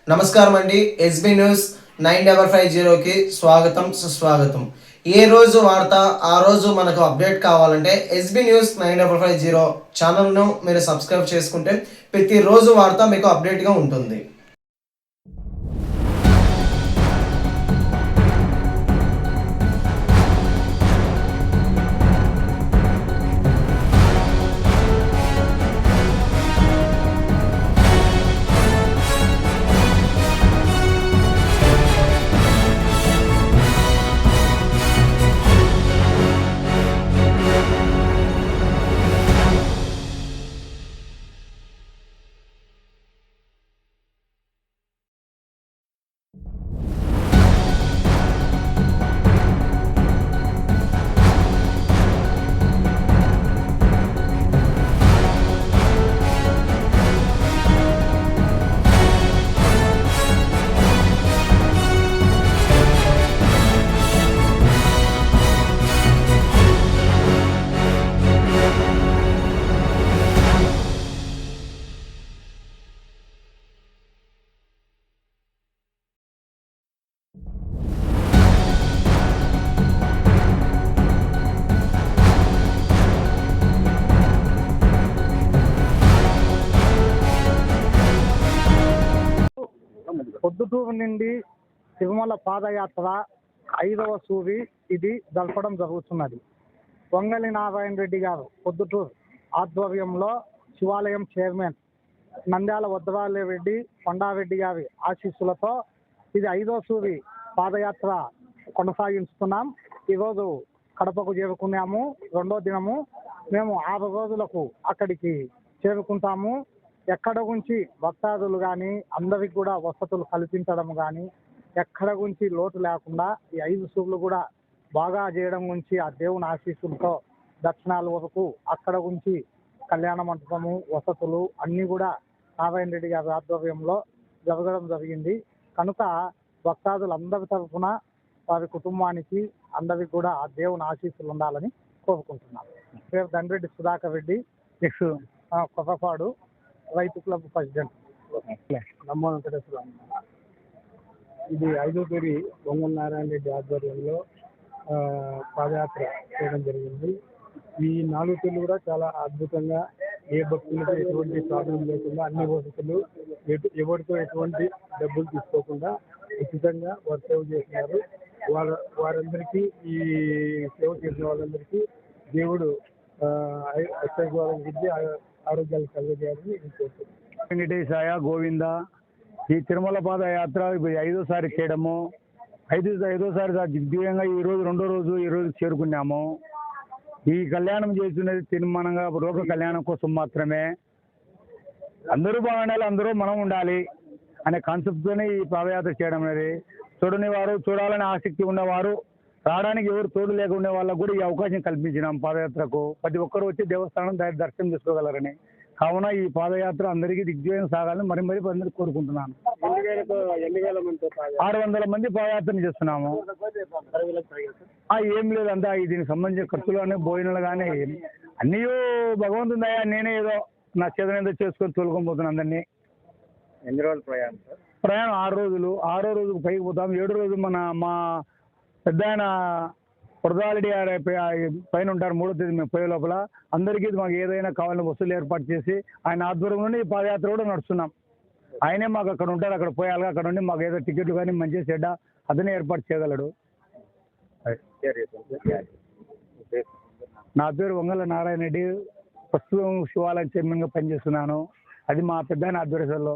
నమస్కారం అండి. SB news 9550కి స్వాగతం సుస్వాగతం. ఏ రోజు వార్త ఆ రోజు మనకు అప్డేట్ కావాలంటే ఎస్బీ న్యూస్ 9550 ఛానల్ను మీరు సబ్స్క్రైబ్ చేసుకుంటే ప్రతిరోజు వార్త మీకు అప్డేట్గా ఉంటుంది. పొద్దుటూరు నుండి తిరుమల పాదయాత్ర 5వ సూరి ఇది జరపడం జరుగుతున్నది. పొంగలి నారాయణ రెడ్డి గారు పొద్దుటూరు ఆధ్వర్యంలో శివాలయం చైర్మన్ నంద్యాల వద్రాలరెడ్డి కొండారెడ్డి గారి ఆశీస్సులతో ఇది 5వ సూరి పాదయాత్ర కొనసాగిస్తున్నాం. ఈరోజు కడపకు చేరుకున్నాము. 2వ దినము మేము 6 రోజులకు అక్కడికి చేరుకుంటాము. ఎక్కడ గురించి భక్తాదులు కానీ అందరికి కూడా వసతులు కల్పించడం కానీ ఎక్కడ గురించి లోటు లేకుండా ఈ 5 సూర్లు కూడా బాగా చేయడం గురించి ఆ దేవుని ఆశీస్సులతో దర్శనాల వరకు అక్కడ గురించి కళ్యాణ మంటపము వసతులు అన్నీ కూడా నారాయణ రెడ్డి గారి ఆధ్వర్యంలో జరగడం జరిగింది. కనుక భక్తాదులందరి తరఫున వారి కుటుంబానికి అందరికి కూడా ఆ దేవుని ఆశీస్సులు ఉండాలని కోరుకుంటున్నాను. పేరు దండ్రెడ్డి సుధాకర్ రెడ్డి, నెక్స్ట్ కొత్తపాడు రైతు క్లబ్ ప్రెసిడెంట్. నమ్మో వెంకటేశ్వర. ఇది 5వ తేదీ పొంగల్ నారాయణ రెడ్డి ఆధ్వర్యంలో పాదయాత్ర చేయడం జరిగింది. ఈ 4 తేదీలు కూడా చాలా అద్భుతంగా ఏ భక్తులకు ఎటువంటి ప్రాబ్లం లేకుండా అన్ని వసతులు ఎవరితో ఎటువంటి డబ్బులు తీసుకోకుండా ఉచితంగా వారు సేవ చేస్తున్నారు. వారందరికీ ఈ సేవ చేసిన వాళ్ళందరికీ దేవుడు ఐశ్వర్యాలను ఆరోగ్యాలు కలుగజేయాలని కోరుతున్నాను. వెంకటేశాయ గోవింద. ఈ తిరుమల పాదయాత్ర 5వసారి చేయడము, 5వసారి దివ్యంగా ఈరోజు 2వ రోజు ఈరోజు చేరుకున్నాము. ఈ కళ్యాణం చేస్తున్నది తీర్మానంగా లోక కళ్యాణం కోసం మాత్రమే. అందరూ బాగుండాలి, అందరూ మనం ఉండాలి అనే కాన్సెప్ట్తోనే ఈ పాదయాత్ర చేయడం అనేది. చూడని వారు, చూడాలని ఆసక్తి ఉన్నవారు, రావడానికి ఎవరు తోడు లేకుండా వాళ్ళకు కూడా ఈ అవకాశం కల్పించినాం. పాదయాత్రకు ప్రతి ఒక్కరు వచ్చి దేవస్థానం దర్శనం చేసుకోగలరని. కావున ఈ పాదయాత్ర అందరికీ దిగ్విజయం సాగాలని మరి అందరికీ కోరుకుంటున్నాను. 600 మంది పాదయాత్ర చేస్తున్నాము. ఏం లేదంతా దీనికి సంబంధించిన ఖర్చులు కానీ భోజనాలు కానీ అన్నీ భగవంతుని దయ. నేనే ఏదో నా చేతనేదో చేసుకొని తోలుకొని పోతున్నాను అందరినీ. ఎన్ని రోజులు ప్రయాణం 6 రోజులు. 6వ రోజుకు పైకి పోతాం. 7వ రోజు మా పెద్ద ఆయన వరదారెడ్డి పైన ఉంటారు. 3వ తేదీ మేము పోయే లోపల అందరికీ మాకు ఏదైనా కావాలని వసూలు ఏర్పాటు చేసి ఆయన ఆధ్వర్యంలోనే ఈ పాదయాత్ర కూడా నడుస్తున్నాం. ఆయనే మాకు అక్కడ ఉంటారు. అక్కడ పోయాలి. అక్కడ ఉండి మాకు ఏదో టికెట్లు కానీ మంచి చెడ్డ అతనే ఏర్పాటు చేయగలడు. నా పేరు వంగల నారాయణ రెడ్డి. ప్రస్తుతం శివాలయం చైర్మన్గా పనిచేస్తున్నాను. అది మా పెద్ద ఆయన ఆధ్వర్యంలో.